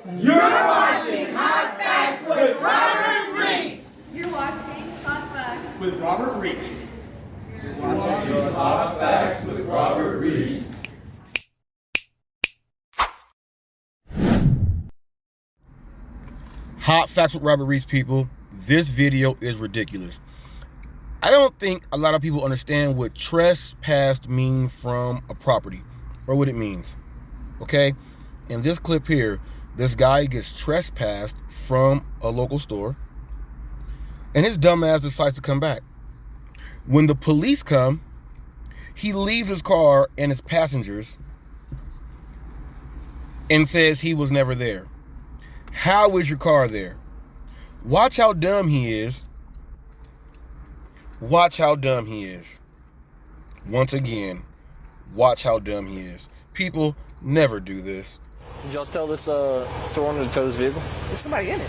You're watching Hot Facts with Robert Reese. You're watching Hot Facts with Robert Reese. You're watching Hot Facts with Robert Reese. Hot Facts with Robert Reese, people. This video is ridiculous. I don't think a lot of people understand what trespass means from a property or what it means. Okay? In this clip here, this guy gets trespassed from a local store and his dumbass decides to come back. When the police come, he leaves his car and his passengers and says he was never there. How is your car there? Watch how dumb he is. Watch how dumb he is. Once again, watch how dumb he is. People never do this. Did y'all tell this store owner to tow this vehicle? There's somebody in it.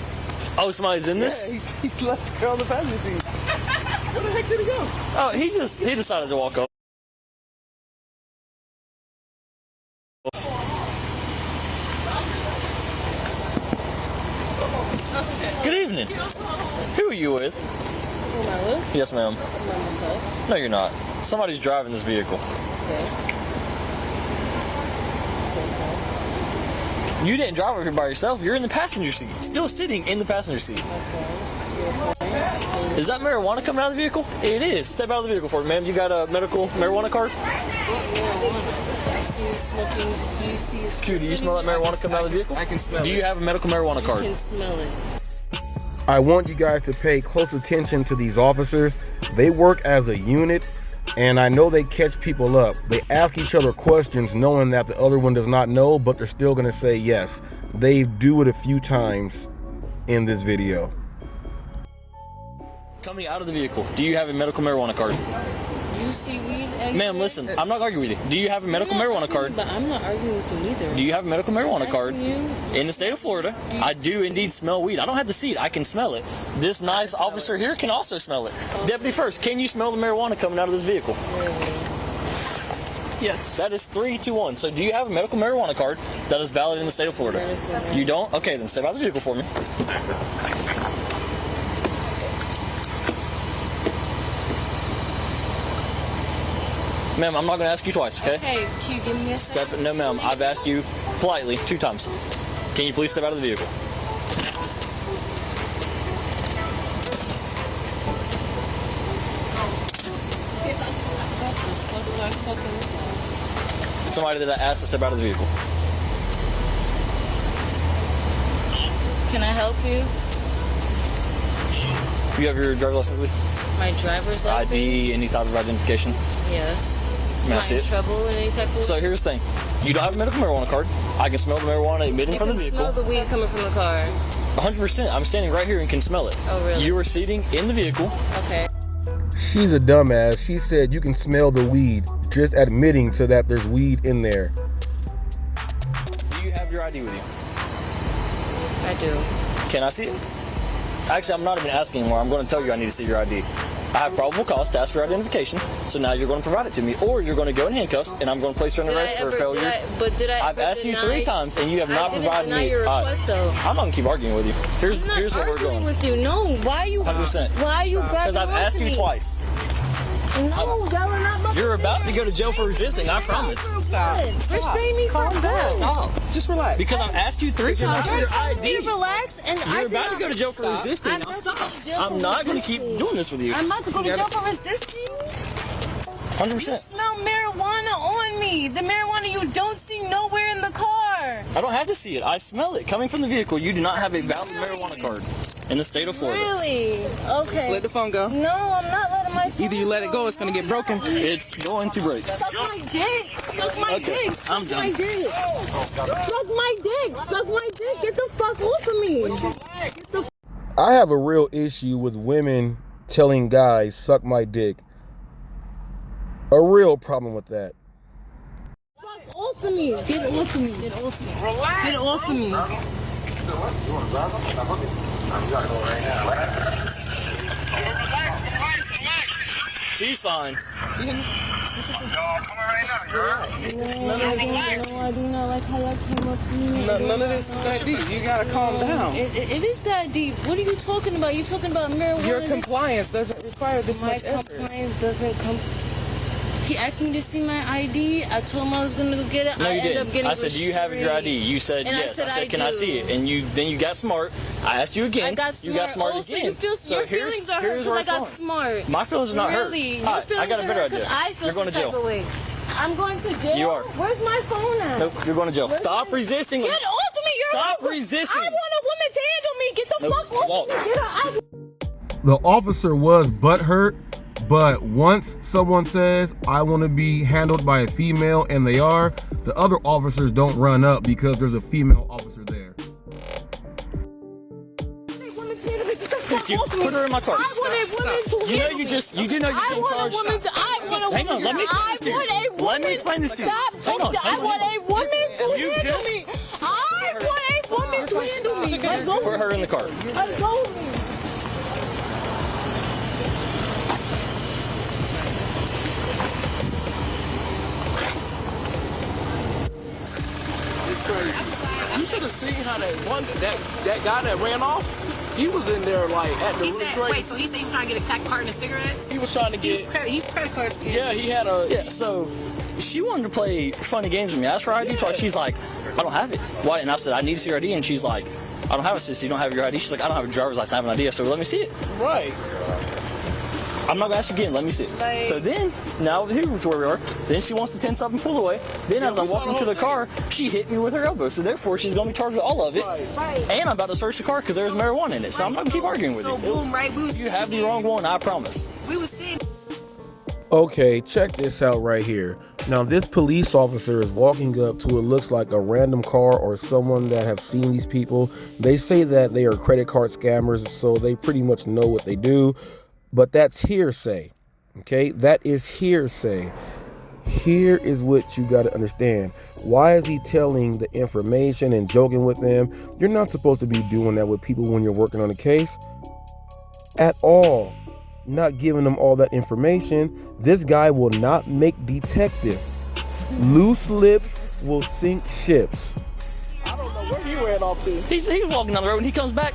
Oh, somebody's in this? Yeah, he left the girl on the passenger seat. Where the heck did he go? Oh, he decided to walk up. Good evening. Who are you with? Who am I with? Yes, ma'am. I'm by myself. No, you're not. Somebody's driving this vehicle. Okay. So. You didn't drive over here by yourself. You're in the passenger seat. Still sitting in the passenger seat. Okay. Is that marijuana coming out of the vehicle? It is. Step out of the vehicle for me, ma'am. You got a medical marijuana card? You see me smoking? Do you see a Q, do you smell that marijuana coming out of the vehicle? I can smell it. Do you have a medical marijuana card? You can smell it. I want you guys to pay close attention to these officers. They work as a unit, and I know they catch people up. They ask each other questions knowing that the other one does not know, but they're still going to say yes. They do it a few times in this video. Coming out of the vehicle, do you have a medical marijuana card? You see weed? Ma'am, listen, I'm not arguing with you. Do you have a medical marijuana card? But I'm not arguing with you either. Do you have a medical marijuana card? You, in the state of Florida, I do indeed smell weed. I don't have to see it. I can smell it. This nice officer here can also smell it. Deputy First, can you smell the marijuana coming out of this vehicle? Really? Yes. That is 3, 2, 1. So do you have a medical marijuana card that is valid in the state of Florida? You don't? Okay, then step out of the vehicle for me. Ma'am, I'm not going to ask you twice, okay? Okay, Q, give me a second. No, ma'am, I've asked you politely 2 times. Can you please step out of the vehicle? What do I fucking look like? Somebody that I asked to step out of the vehicle. Can I help you? You have your driver's license with you? My driver's license? ID, any type of identification? Yes. May I Am see in it? trouble in any type of... So here's the thing. You don't have a medical marijuana card. I can smell the marijuana emitting from the vehicle. You can smell the weed coming from the car. 100%. I'm standing right here and can smell it. Oh, really? You are sitting in the vehicle. Okay. She's a dumbass. She said you can smell the weed, just admitting to that there's weed in there. Do you have your ID with you? I do. Can I see it? Actually, I'm not even asking anymore. I'm going to tell you I need to see your ID. I have probable cause to ask for identification, so now you're going to provide it to me, or you're going to go in handcuffs, and I'm going to place you under arrest for failure. I've asked you 3 times, and you have not provided me. Your request, though. I'm not going to keep arguing with you. Here's where we're going. With you. No, why are you? 100%. Why are you grabbing? Because I've asked you twice. No, y'all are not my. You're about to go to jail for resisting. I promise. Stop. You're saying me calm down. Stop. Just relax. Because I've asked you 3 times for your ID. You relax, and You're about to go to jail for resisting. Now stop. I'm not going to keep doing this with you. I'm about to go to jail for resisting. 100%. Smell marijuana on me. The marijuana you don't see nowhere in the car. I don't have to see it. I smell it coming from the vehicle. You do not have a valid marijuana card in the state of Florida. Really? Okay. Let the phone go. No, I'm not letting my phone Either you let it go, it's going to get broken. It's going to break. Suck my dick. Suck my dick. I'm Suck done. my dick. Suck my dick. Suck my dick. Get the fuck off of me. Get the I have a real issue with women telling guys, suck my dick. A real problem with that. fuck off of me. Get it off of me. Get it off of me. Relax. Get it off of me. You want to grab him? I'm going to go right now. Relax. She's fine. Yo, come around. No, I do not like how y'all came up to me. None of this is that deep. You gotta calm down. It is that deep. What are you talking about? You talking about marijuana? Your compliance doesn't require this much effort. My compliance doesn't come. He asked me to see my ID. I told him I was gonna go get it. No, you didn't. Up getting I said, do you have your ID? You said and yes. I said, can do. I see it? And then you got smart. I asked you again. I got smart. You got smart also, again. You feel, so your feelings are hurt because I got smart. My feelings are not hurt. Really? Your Right, feelings I got a better are idea. I feel You're going to jail. I'm going to jail? You are. Where's my phone at? Nope, you're going to jail. Stop resisting. Get off of me. Stop resisting. I want a woman to handle me. Get the fuck off of me. Get her. The officer was butthurt, but once someone says, I want to be handled by a female, and they are, the other officers don't run up because there's a female officer there. Put her in my car. I want a woman to You know handle you me. just, you do know you I can want charge. a woman to, I want a woman Hang on, to, let me explain this to you. I want a woman. Let me explain this to you. Stop Hang on, I want a woman to You handle just- me. I want a woman to handle me. Let go. Put her in the car. Let go of me. It's crazy. You should have seen how that guy that ran off, he was in there like at the Wait, so he said he was trying to get a pack carton of cigarettes? He was trying to get. He's credit card scam. Yeah, he had a. Yeah, so she wanted to play funny games with me. I asked her ID, so she's like, I don't have it. Why? And I said, I need to see your ID, and she's like, I don't have it, sis. You don't have your ID. She's like, I don't have a driver's license. I have an ID. So let me see it. Right. I'm not gonna ask you again. Let me see it. So then, now here's where we are. Then she wants to 10-something pull away. Then as I'm walking to the car, she hit me with her elbow. So therefore, she's gonna be charged with all of it. Right. And I'm about to search the car because there's marijuana in it. So I'm not gonna keep arguing with you. Boom, right? You have the wrong one. I promise. We was seeing. Okay, check this out right here. Now, this police officer is walking up to what looks like a random car or someone that have seen these people. They say that they are credit card scammers, so they pretty much know what they do. But that's hearsay, okay? That is hearsay. Here is what you got to understand. Why is he telling the information and joking with them? You're not supposed to be doing that with people when you're working on a case at all. Not giving them all that information. This guy will not make detective. Loose lips will sink ships. I don't know where he ran off to. He's walking down the road and he comes back.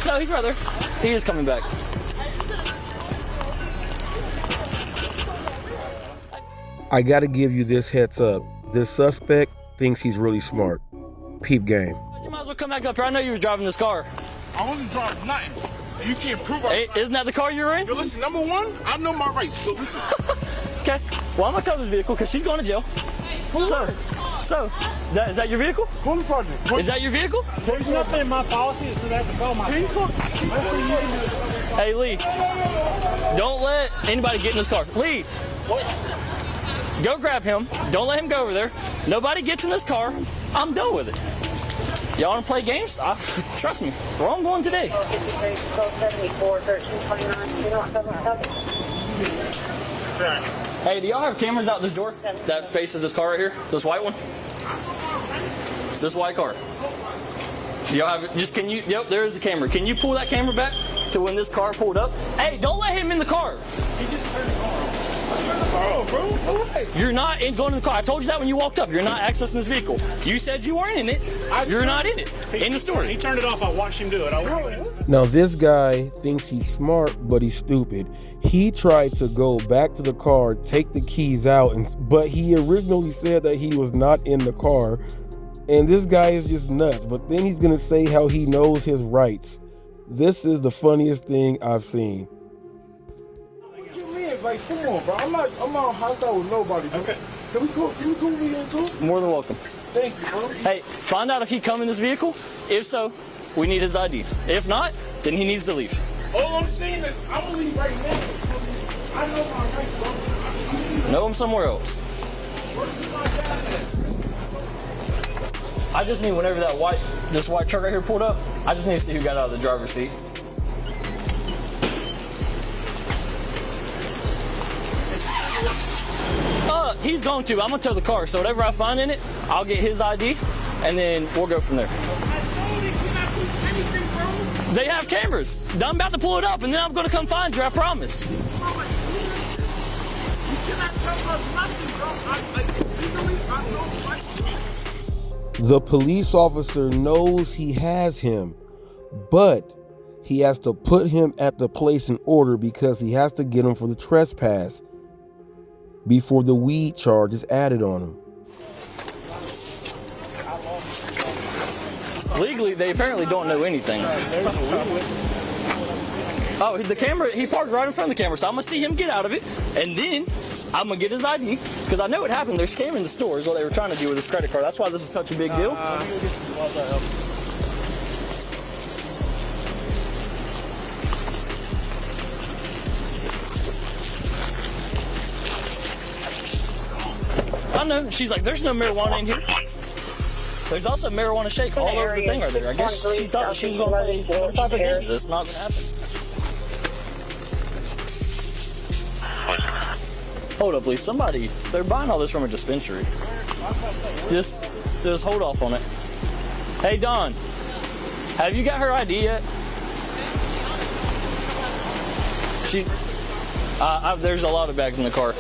No, he's right there. He is coming back. I got to give you this heads up. This suspect thinks he's really smart. Peep game. You might as well come back up here. I know you were driving this car. I wasn't driving nothing. You can't prove Hey, isn't that the car you were in? Yo, listen, number one, I know my rights, so listen. Okay. Well, I'm going to tow this vehicle because she's going to jail. So, is that your vehicle? Is that your vehicle? There's nothing in my policy that says I have to call my vehicle. Hey, Lee, don't let anybody get in this car. Lee, go grab him. Don't let him go over there. Nobody gets in this car. I'm done with it. Y'all want to play games? Trust me, we're all going today. Hey, do y'all have cameras out this door that faces this car right here? This white one? This white car. Do y'all have it? Just can you? Yep, there is a camera. Can you pull that camera back to when this car pulled up? Hey, don't let him in the car. He just turned the car off. Oh, bro, what? You're not going in the car. I told you that when you walked up. You're not accessing this vehicle. You said you weren't in it. You're not in it. In the story. He turned it off. I watched him do it. Now, this guy thinks he's smart, but he's stupid. He tried to go back to the car, take the keys out, but he originally said that he was not in the car. And this guy is just nuts. But then he's going to say how he knows his rights. This is the funniest thing I've seen. Like, come on, bro. I'm not hostile with nobody, bro. Okay. Can we go me in too? More than welcome. Thank you, bro. Hey, find out if he come in this vehicle. If so, we need his ID. If not, then he needs to leave. All I'm saying is I'm gonna leave right now. I know my rights, bro. Know him somewhere else. I just need whenever this white truck right here pulled up, I just need to see who got out of the driver's seat. He's going to. I'm going to tow the car. So whatever I find in it, I'll get his ID, and then we'll go from there. They have cameras. I'm about to pull it up, and then I'm going to come find you. I promise. cannot tell us nothing, bro. Legally, I know right. The police officer knows he has him, but he has to put him at the place in order because he has to get him for the trespass before the weed charge is added on him. Legally, they apparently don't know anything. Oh, the camera, he parked right in front of the camera, so I'm going to see him get out of it, and then I'm going to get his ID, because I know what happened. They're scamming the store is what they were trying to do with his credit card. That's why this is such a big deal. I know. She's like, there's no marijuana in here. There's also a marijuana shake all over the thing right there. I guess she thought that she was going to play some type of game. That's not going to happen. Hold up, please. Somebody, they're buying all this from a dispensary. Just hold off on it. Hey, Don, have you got her ID yet? There's a lot of bags in the car.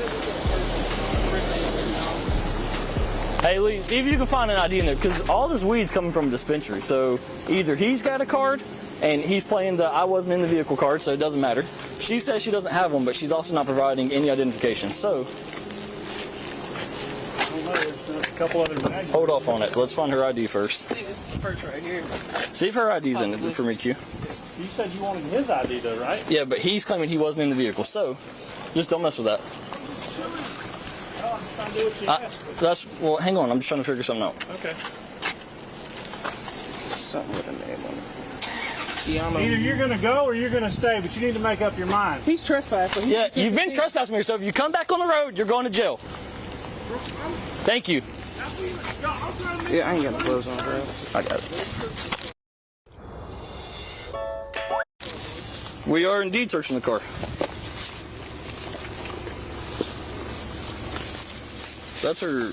Hey, Lee, see if you can find an ID in there, because all this weed's coming from a dispensary. So either he's got a card, and he's playing the I wasn't in the vehicle card, so it doesn't matter. She says she doesn't have one, but she's also not providing any identification. So A couple other bags. hold off on it. Let's find her ID first. I think this is the perch right here. See if her ID's in it for me, Q. You said you wanted his ID though, right? Yeah, but he's claiming he wasn't in the vehicle, so just don't mess with that. Oh, I'm just trying to do what you asked. Well, hang on. I'm just trying to figure something out. Okay. Something with a name on it. Yeah, Either you're going to go or you're going to stay, but you need to make up your mind. He's trespassing. Yeah, you've been trespassing me, so if you come back on the road, you're going to jail. Thank you. Yeah, I ain't got no clothes on, bro. I got it. We are indeed searching the car. That's her.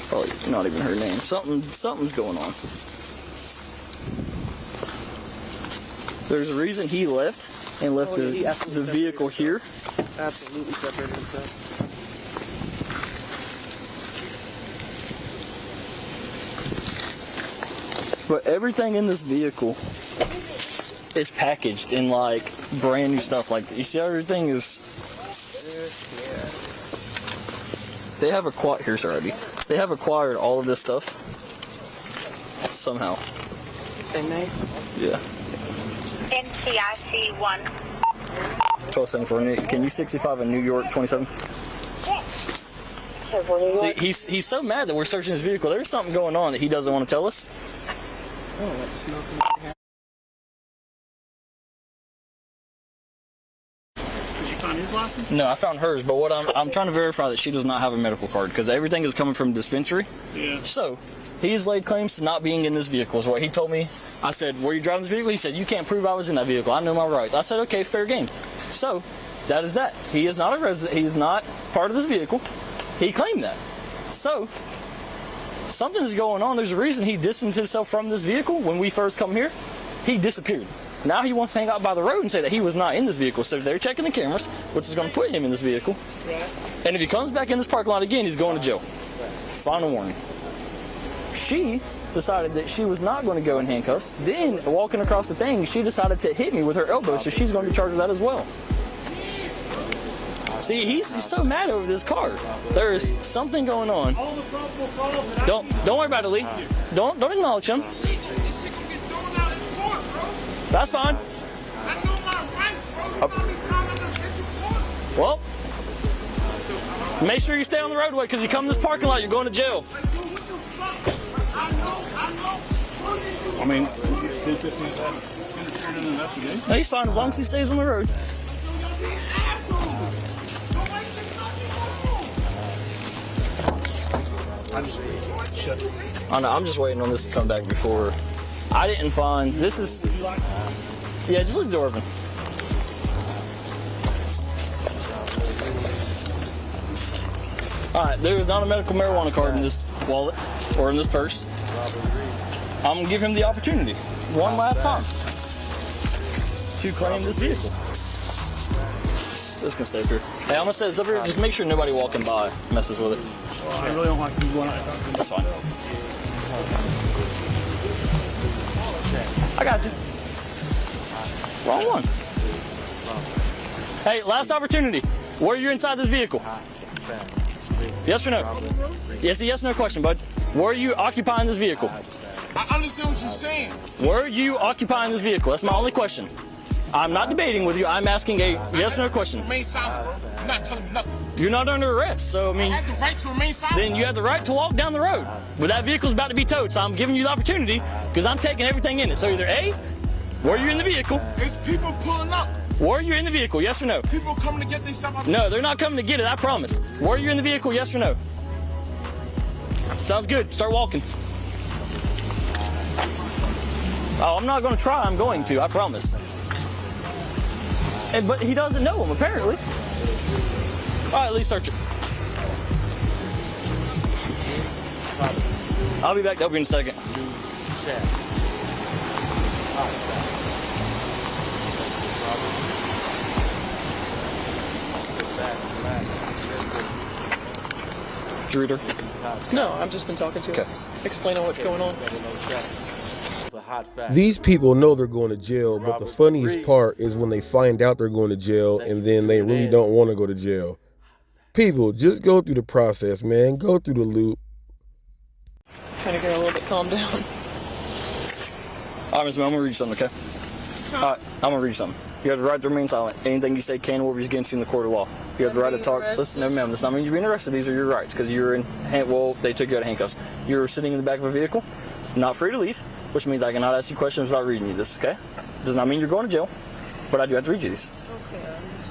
Probably not even her name. Something's going on. There's a reason he left and left the vehicle here. Absolutely separated himself. But everything in this vehicle is packaged in like brand new stuff. Like you see, everything is. They have acquired. Here's already. They have acquired all of this stuff somehow. Same name? Yeah. NCIC 1. 1274. Can you 65 in New York 27? See, he's so mad that we're searching his vehicle. There's something going on that he doesn't want to tell us. Did you find his license? No, I found hers, but what I'm trying to verify that she does not have a medical card because everything is coming from dispensary. Yeah. So he's laid claims to not being in this vehicle is what he told me. I said, were you driving this vehicle? He said, you can't prove I was in that vehicle. I know my rights. I said, okay, fair game. So that is that. He is not a resident. He's not part of this vehicle. He claimed that. So something is going on. There's a reason he distanced himself from this vehicle when we first come here. He disappeared. Now he wants to hang out by the road and say that he was not in this vehicle. So they're checking the cameras, which is going to put him in this vehicle. And if he comes back in this parking lot again, he's going to jail. Final warning. She decided that she was not going to go in handcuffs. Then, walking across the thing, she decided to hit me with her elbow, so she's going to be charged with that as well. See, he's so mad over this car. There is something going on. Don't worry about it, Lee. Don't acknowledge him. That's fine. I know my rights, bro. Well, make sure you stay on the roadway because you come to this parking lot, you're going to jail. I mean, 10-15 investigation. No, he's fine as long as he stays on the road. I'm just waiting on this to come back before. I didn't find this is. Yeah, just leave the door open. All right, there is not a medical marijuana card in this wallet or in this purse. I'm gonna give him the opportunity one last time to claim this vehicle. This can stay up here. Hey, I'm gonna set this up here. Just make sure nobody walking by messes with it. I really don't like you going out. That's fine. I got you. Wrong one. Hey, last opportunity. Were you inside this vehicle? Yes or no? Yes, a yes or no question, bud. Were you occupying this vehicle? I understand what you're saying. Were you occupying this vehicle? That's my only question. I'm not debating with you. I'm asking a yes or no question. Remain silent, bro. You're not telling me nothing. You're not under arrest, so I mean... I have the right to remain silent. Then you have the right to walk down the road. But that vehicle's about to be towed, so I'm giving you the opportunity because I'm taking everything in it. So either A, were you in the vehicle? There's people pulling up. Were you in the vehicle? Yes or no? People coming to get their stuff out. No, they're not coming to get it, I promise. Were you in the vehicle? Yes or no? Sounds good. Start walking. Oh, I'm not going to try. I'm going to. I promise. But he doesn't know him, apparently. All right, at least search it. I'll be back up here in a second. Reader? No, I've just been talking to him. Okay. Explaining what's going on. These people know they're going to jail, but the funniest part is when they find out they're going to jail and then they really don't want to go to jail. People, just go through the process, man. Go through the loop. Trying to get a little bit calmed down. All right, Ms. Mel, I'm going to read you something, okay? All right, I'm going to read you something. You have the right to remain silent. Anything you say can or be against you in the court of law. You have the right to talk. Listen, no, ma'am, that's not mean you're being arrested. These are your rights because you're in, well, they took you out of handcuffs. You're sitting in the back of a vehicle, not free to leave, which means I cannot ask you questions without reading you this, okay? Does not mean you're going to jail, but I do have to read you these.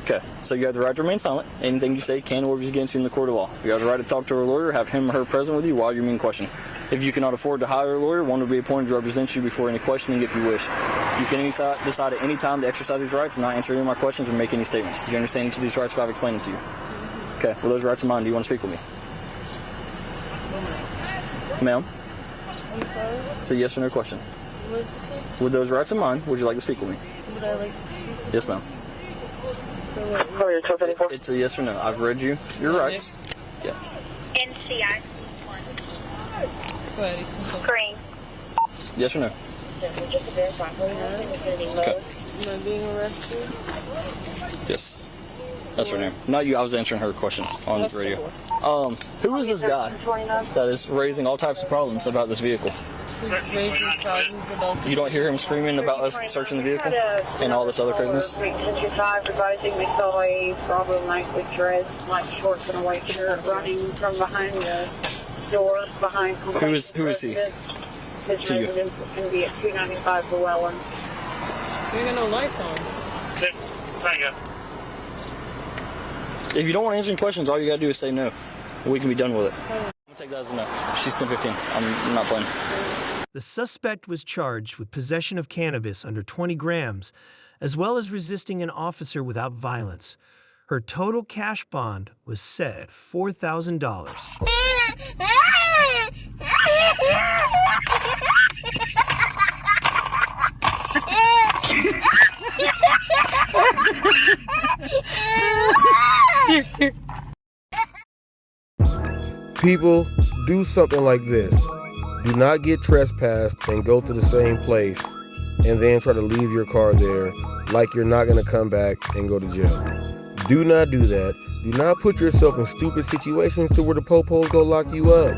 Okay, so you have the right to remain silent. Anything you say can or be against you in the court of law. You have the right to talk to a lawyer, have him or her present with you while you're being questioned. If you cannot afford to hire a lawyer, one will be appointed to represent you before any questioning if you wish. You can decide at any time to exercise these rights and not answer any of my questions or make any statements. Do you understand each of these rights if I've explained them to you? Okay, well, those rights are mine. Do you want to speak with me? Ma'am? It's a yes or no question. With those rights in mind, would you like to speak with me? Would I like to speak? Yes, ma'am. It's a yes or no. I've read you your rights. Yeah. NCI. Go ahead, Green. Yes or no? Okay. Am I being arrested? Yes. That's her name. Not you. I was answering her question on the radio. Who is this guy that is raising all types of problems about this vehicle? Raising problems about You don't hear him screaming about us searching the vehicle and all this other craziness? Advising we saw a problematic dress, like shorts and a white shirt, running from behind the door behind. Who is he? His To you. residence is going to be at 295 Llewellyn. You got no lights on. Thank you. If you don't want to answer any questions, all you gotta do is say no. We can be done with it. I'm gonna take that as a no. She's 10-15. I'm not playing. The suspect was charged with possession of cannabis under 20 grams, as well as resisting an officer without violence. Her total cash bond was set at $4,000. People, do something like this. Do not get trespassed and go to the same place and then try to leave your car there like you're not going to come back and go to jail. Do not do that. Do not put yourself in stupid situations to where the po-pos go lock you up.